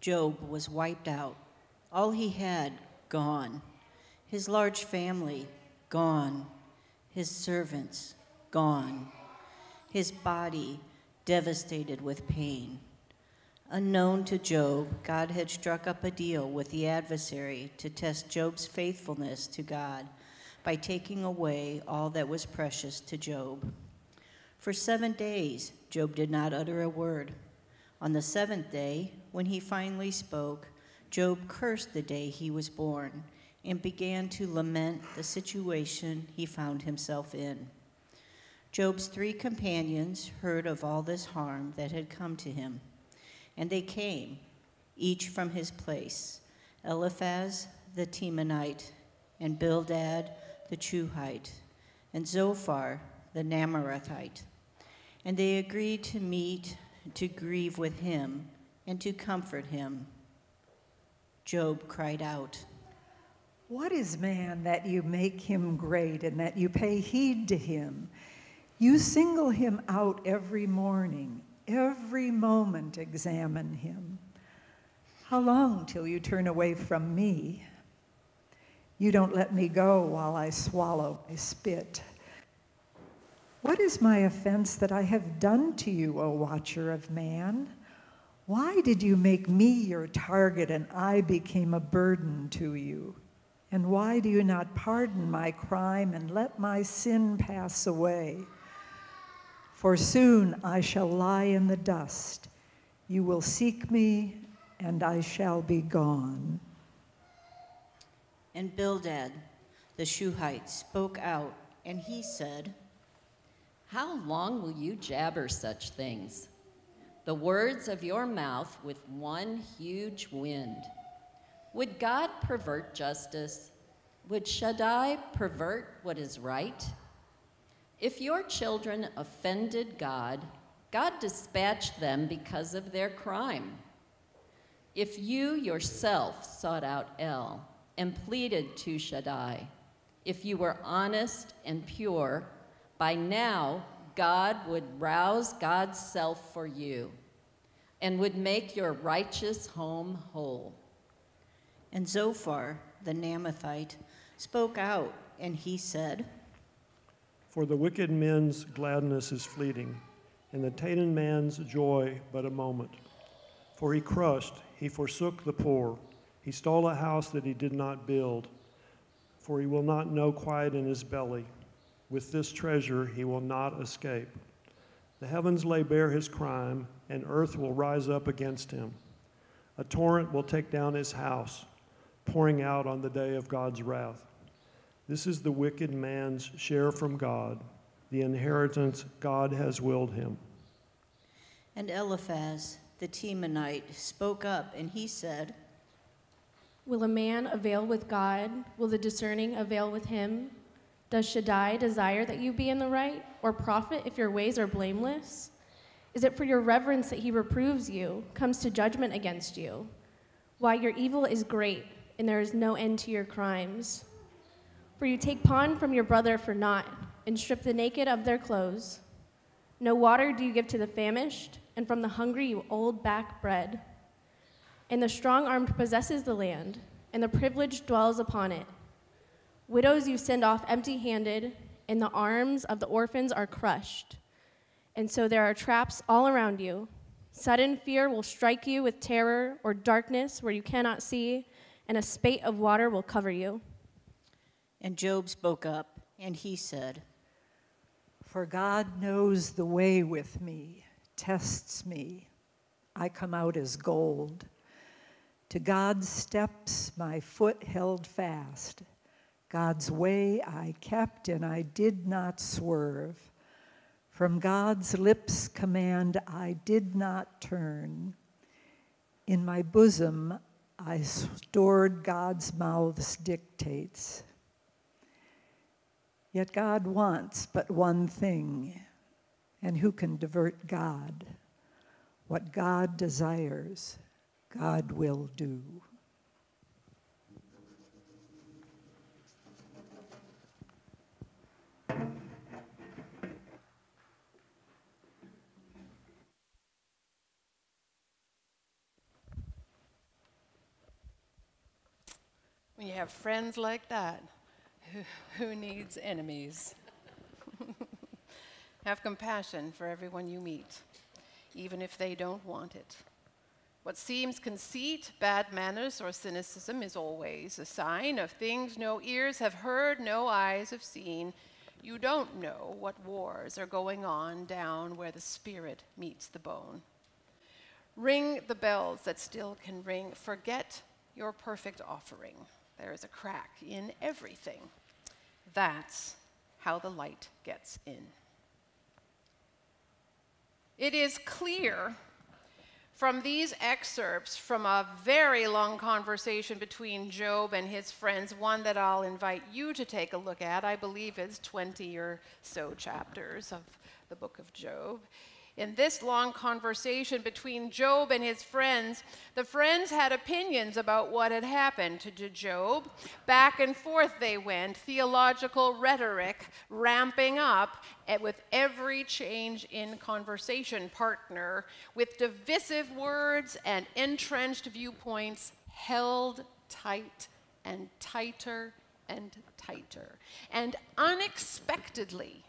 Job was wiped out. All he had, gone. His large family, gone. His servants, gone. His body, devastated with pain. Unknown to Job, God had struck up a deal with the adversary to test Job's faithfulness to God by taking away all that was precious to Job. For 7 days, Job did not utter a word. On the 7th day, when he finally spoke, Job cursed the day he was born and began to lament the situation he found himself in. Job's 3 companions heard of all this harm that had come to him, and they came, each from his place, Eliphaz the Temanite, and Bildad the Shuhite, and Zophar the Naamathite. And they agreed to meet to grieve with him and to comfort him. Job cried out, "What is man that you make him great and that you pay heed to him? You single him out every morning, every moment examine him. How long till you turn away from me? You don't let me go while I swallow my spit. What is my offense that I have done to you, O watcher of man? Why did you make me your target and I became a burden to you? And why do you not pardon my crime and let my sin pass away? For soon I shall lie in the dust. You will seek me, and I shall be gone." And Bildad the Shuhite spoke out, and he said, "How long will you jabber such things? The words of your mouth with one huge wind. Would God pervert justice? Would Shaddai pervert what is right? If your children offended God, God dispatched them because of their crime. If you yourself sought out El and pleaded to Shaddai, if you were honest and pure, by now God would rouse God's self for you and would make your righteous home whole." And Zophar the Naamathite spoke out, and he said, "For the wicked men's gladness is fleeting, and the tainted man's joy but a moment. For he crushed, he forsook the poor. He stole a house that he did not build. For he will not know quiet in his belly. With this treasure he will not escape. The heavens lay bare his crime, and earth will rise up against him. A torrent will take down his house, pouring out on the day of God's wrath. This is the wicked man's share from God, the inheritance God has willed him." And Eliphaz the Temanite spoke up, and he said, "Will a man avail with God? Will the discerning avail with him? Does Shaddai desire that you be in the right, or profit if your ways are blameless? Is it for your reverence that he reproves you, comes to judgment against you? Why, your evil is great, and there is no end to your crimes. For you take pawn from your brother for naught, and strip the naked of their clothes. No water do you give to the famished, and from the hungry you hold back bread. And the strong-armed possesses the land, and the privileged dwells upon it. Widows you send off empty-handed, and the arms of the orphans are crushed. And so there are traps all around you. Sudden fear will strike you with terror, or darkness where you cannot see, and a spate of water will cover you." And Job spoke up, and he said, "For God knows the way with me, tests me. I come out as gold. To God's steps my foot held fast. God's way I kept, and I did not swerve. From God's lips' command I did not turn. In my bosom I stored God's mouth's dictates. Yet God wants but one thing, and who can divert God? What God desires, God will do." When you have friends like that, who needs enemies? Have compassion for everyone you meet, even if they don't want it. What seems conceit, bad manners, or cynicism is always a sign of things no ears have heard, no eyes have seen. You don't know what wars are going on down where the spirit meets the bone. Ring the bells that still can ring. Forget your perfect offering. There is a crack in everything. That's how the light gets in. It is clear from these excerpts from a very long conversation between Job and his friends, one that I'll invite you to take a look at. I believe it's 20 or so chapters of the book of Job. In this long conversation between Job and his friends, the friends had opinions about what had happened to Job. Back and forth they went, theological rhetoric ramping up with every change in conversation partner, with divisive words and entrenched viewpoints held tight and tighter and tighter. And unexpectedly,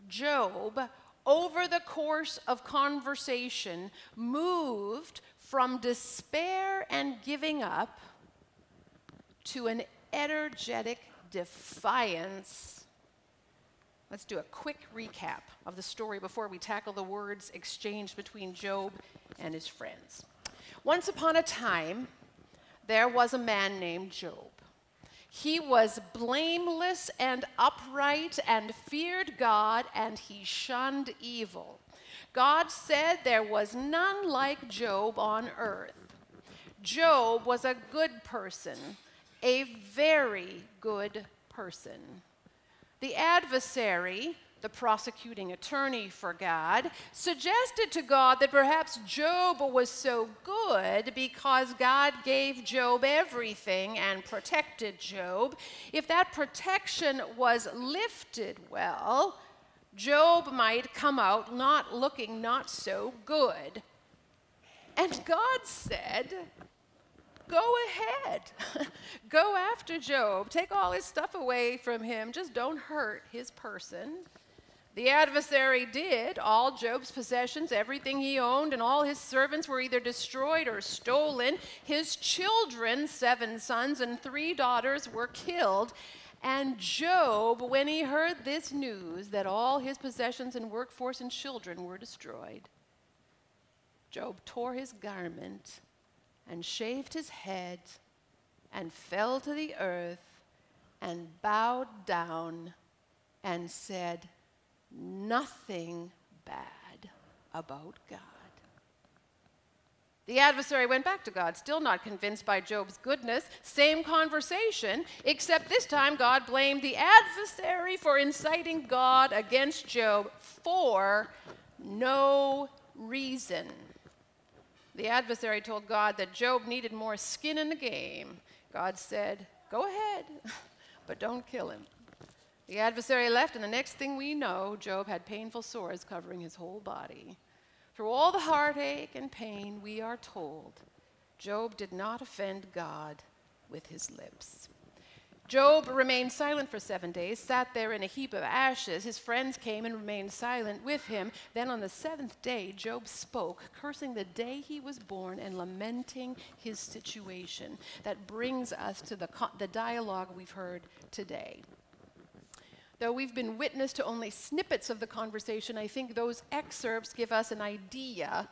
Job, over the course of conversation, moved from despair and giving up to an energetic defiance. Let's do a quick recap of the story before we tackle the words exchanged between Job and his friends. Once upon a time, there was a man named Job. He was blameless and upright and feared God, and he shunned evil. God said there was none like Job on earth. Job was a good person, a very good person. The adversary, the prosecuting attorney for God, suggested to God that perhaps Job was so good because God gave Job everything and protected Job. If that protection was lifted well, Job might come out looking not so good. And God said, go ahead. Go after Job. Take all his stuff away from him. Just don't hurt his person. The adversary did. All Job's possessions, everything he owned, and all his servants were either destroyed or stolen. His children, 7 sons and 3 daughters, were killed. And Job, when he heard this news that all his possessions and workforce and children were destroyed, Job tore his garment and shaved his head and fell to the earth and bowed down and said nothing bad about God. The adversary went back to God, still not convinced by Job's goodness. Same conversation, except this time God blamed the adversary for inciting God against Job for no reason. The adversary told God that Job needed more skin in the game. God said, go ahead, but don't kill him. The adversary left, and the next thing we know, Job had painful sores covering his whole body. Through all the heartache and pain, we are told, Job did not offend God with his lips. Job remained silent for 7 days, sat there in a heap of ashes. His friends came and remained silent with him. Then on the 7th day, Job spoke, cursing the day he was born and lamenting his situation. That brings us to the dialogue we've heard today. Though we've been witness to only snippets of the conversation, I think those excerpts give us an idea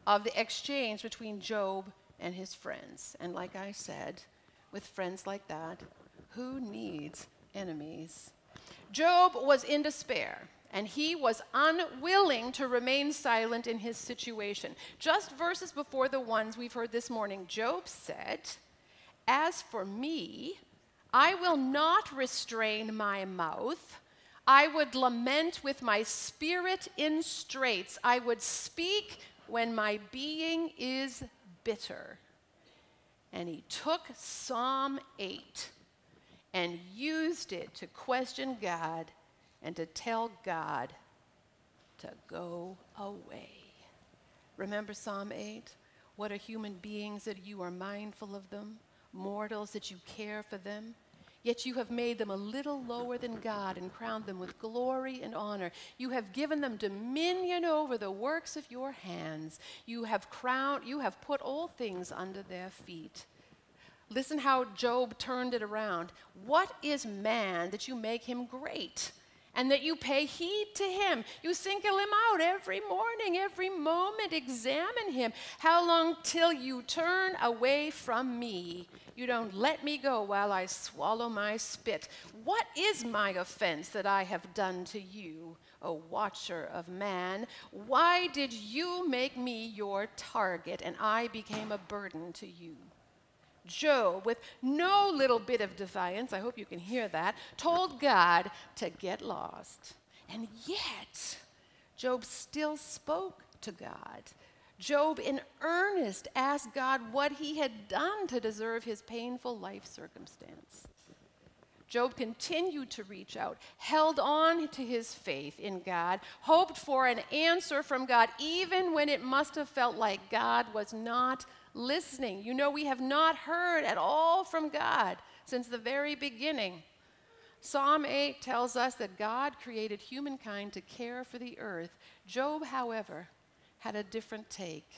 of the exchange between Job and his friends. And like I said, with friends like that, who needs enemies? Job was in despair, and he was unwilling to remain silent in his situation. Just verses before the ones we've heard this morning, Job said, "As for me, I will not restrain my mouth. I would lament with my spirit in straits. I would speak when my being is bitter." And he took Psalm 8 and used it to question God and to tell God to go away. Remember Psalm 8? What are human beings that you are mindful of them? mortals, that you care for them. Yet you have made them a little lower than God and crowned them with glory and honor. You have given them dominion over the works of your hands. You have put all things under their feet. Listen how Job turned it around. What is man that you make him great, and that you pay heed to him? You single him out every morning, every moment. Examine him. How long till you turn away from me? You don't let me go while I swallow my spit. What is my offense that I have done to you, O watcher of man? Why did you make me your target, and I became a burden to you? Job, with no little bit of defiance, I hope you can hear that, told God to get lost. And yet, Job still spoke to God. Job, in earnest, asked God what he had done to deserve his painful life circumstance. Job continued to reach out, held on to his faith in God, hoped for an answer from God, even when it must have felt like God was not listening. You know, we have not heard at all from God since the very beginning. Psalm 8 tells us that God created humankind to care for the earth. Job, however, had a different take.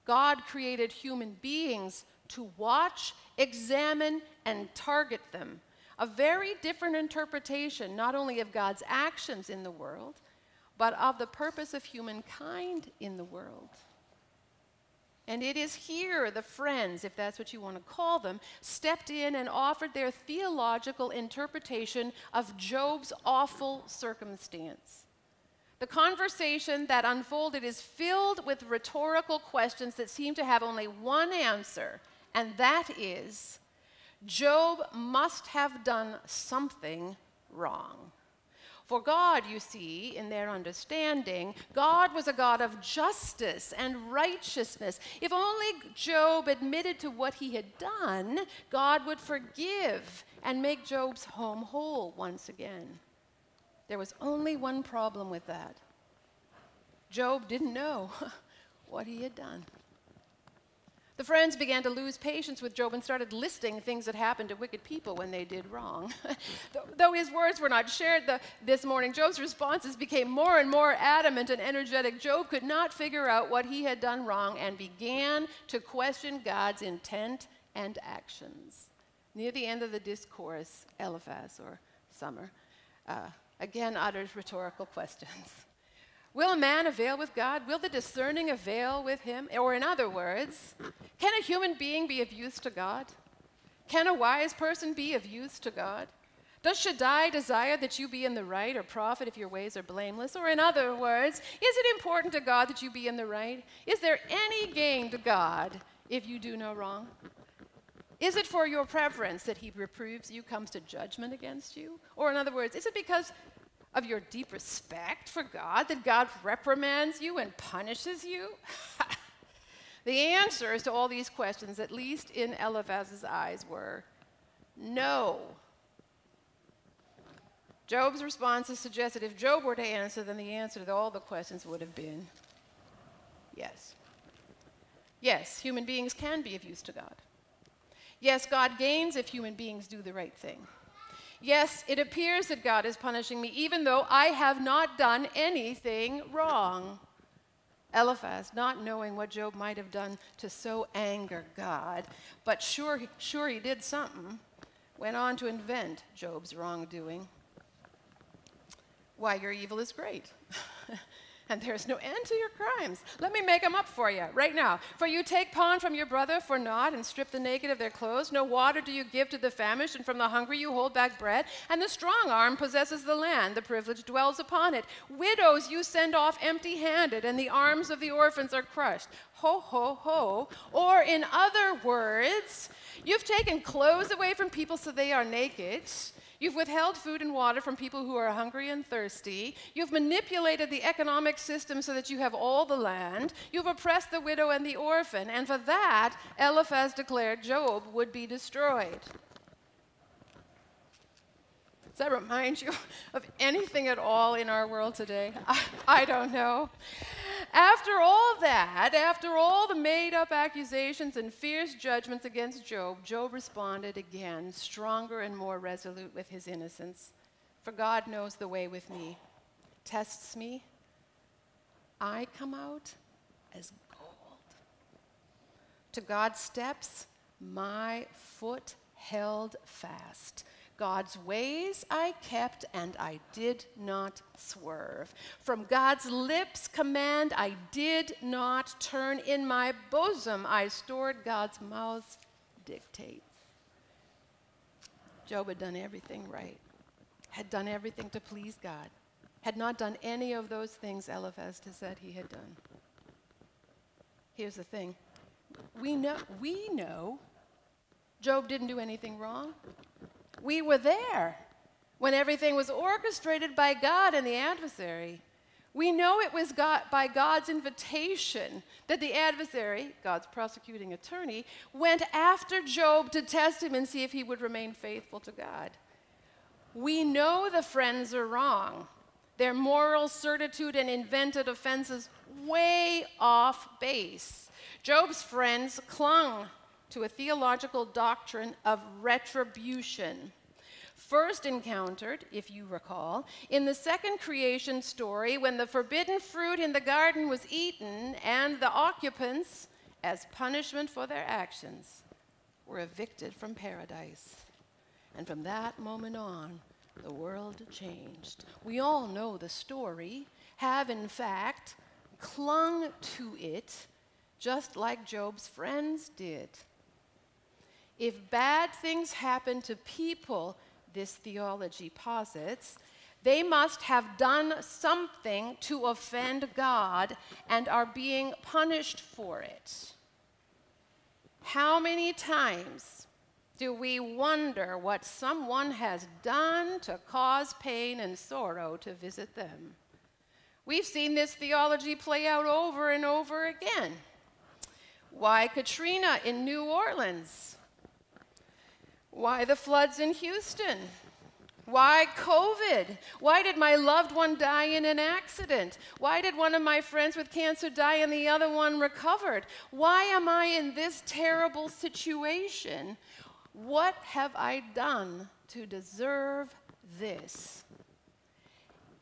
God created human beings to watch, examine, and target them. A very different interpretation, not only of God's actions in the world, but of the purpose of humankind in the world. And it is here the friends, if that's what you want to call them, stepped in and offered their theological interpretation of Job's awful circumstance. The conversation that unfolded is filled with rhetorical questions that seem to have only one answer, and that is, Job must have done something wrong. For God, you see, in their understanding, God was a God of justice and righteousness. If only Job admitted to what he had done, God would forgive and make Job's home whole once again. There was only one problem with that. Job didn't know what he had done. The friends began to lose patience with Job and started listing things that happened to wicked people when they did wrong. Though his words were not shared this morning, Job's responses became more and more adamant and energetic. Job could not figure out what he had done wrong and began to question God's intent and actions. Near the end of the discourse, Eliphaz, or Summer, again utters rhetorical questions. Will a man avail with God? Will the discerning avail with him? Or in other words, can a human being be of use to God? Can a wise person be of use to God? Does Shaddai desire that you be in the right, or profit if your ways are blameless? Or in other words, is it important to God that you be in the right? Is there any gain to God if you do no wrong? Is it for your preference that he reproves you, comes to judgment against you? Or in other words, is it because of your deep respect for God that God reprimands you and punishes you? The answers to all these questions, at least in Eliphaz's eyes, were no. Job's responses suggested if Job were to answer, then the answer to all the questions would have been yes. Yes, human beings can be of use to God. Yes, God gains if human beings do the right thing. Yes, it appears that God is punishing me, even though I have not done anything wrong. Eliphaz, not knowing what Job might have done to so anger God, but sure he did something, went on to invent Job's wrongdoing. Why, your evil is great. And there's no end to your crimes. Let me make them up for you right now. For you take pawn from your brother for naught and strip the naked of their clothes. No water do you give to the famished, and from the hungry you hold back bread. And the strong arm possesses the land. The privileged dwells upon it. Widows you send off empty-handed, and the arms of the orphans are crushed. Ho, ho, ho. Or in other words, you've taken clothes away from people so they are naked. You've withheld food and water from people who are hungry and thirsty. You've manipulated the economic system so that you have all the land. You've oppressed the widow and the orphan. And for that, Eliphaz declared Job would be destroyed. Does that remind you of anything at all in our world today? I don't know. After all that, after all the made-up accusations and fierce judgments against Job, Job responded again, stronger and more resolute with his innocence. For God knows the way with me, tests me. I come out as gold. To God's steps, my foot held fast. God's ways I kept, and I did not swerve. From God's lips' command I did not turn. In my bosom I stored God's mouth's dictate. Job had done everything right, had done everything to please God, had not done any of those things Eliphaz has said he had done. Here's the thing. We know Job didn't do anything wrong. We were there when everything was orchestrated by God and the adversary. We know it was by God's invitation that the adversary, God's prosecuting attorney, went after Job to test him and see if he would remain faithful to God. We know the friends are wrong. Their moral certitude and invented offenses way off base. Job's friends clung to a theological doctrine of retribution. First encountered, if you recall, in the second creation story when the forbidden fruit in the garden was eaten and the occupants, as punishment for their actions, were evicted from paradise. And from that moment on, the world changed. We all know the story, have in fact clung to it, just like Job's friends did. If bad things happen to people, this theology posits, they must have done something to offend God and are being punished for it. How many times do we wonder what someone has done to cause pain and sorrow to visit them? We've seen this theology play out over and over again. Why Katrina in New Orleans? Why the floods in Houston? Why COVID? Why did my loved one die in an accident? Why did one of my friends with cancer die and the other one recovered? Why am I in this terrible situation? What have I done to deserve this?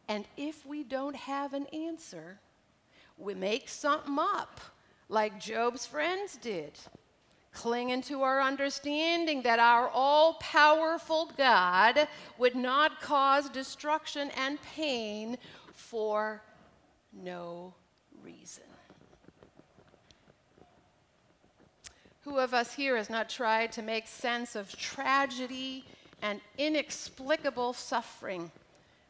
And if we don't have an answer, we make something up, like Job's friends did, clinging to our understanding that our all-powerful God would not cause destruction and pain for no reason. Who of us here has not tried to make sense of tragedy and inexplicable suffering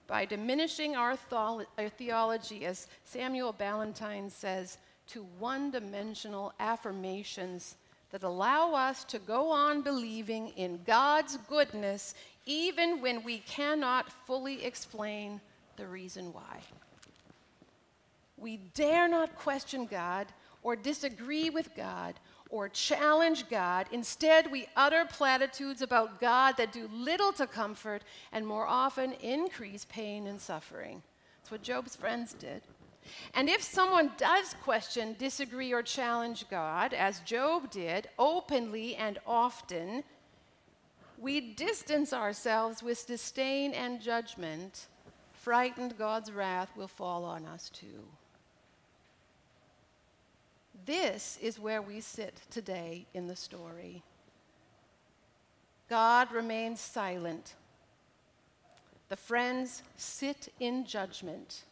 by diminishing our theology, as Samuel Ballantyne says, to one-dimensional affirmations that allow us to go on believing in God's goodness even when we cannot fully explain the reason why? We dare not question God or disagree with God or challenge God. Instead, we utter platitudes about God that do little to comfort and more often increase pain and suffering. That's what Job's friends did. And if someone does question, disagree, or challenge God, as Job did, openly and often, we distance ourselves with disdain and judgment, frightened God's wrath will fall on us too. This is where we sit today in the story. God remains silent. The friends sit in judgment.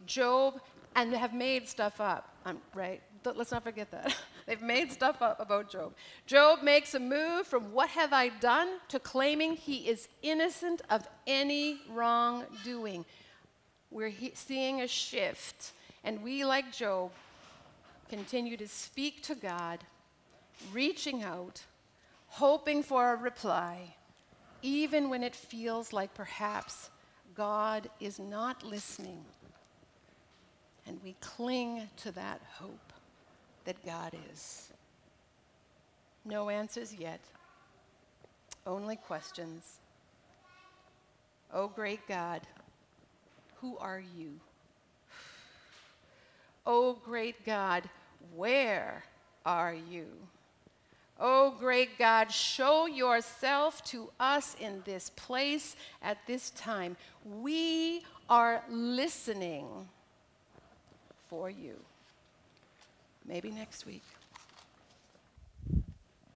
Job, and have made stuff up, right? Let's not forget that. They've made stuff up about Job. Job makes a move from what have I done to claiming he is innocent of any wrongdoing. We're seeing a shift, and we, like Job, continue to speak to God, reaching out, hoping for a reply, even when it feels like perhaps God is not listening. And we cling to that hope that God is. No answers yet, only questions. Oh, great God, who are you? O great God, where are you? O great God, show yourself to us in this place at this time. We are listening for you. Maybe next week.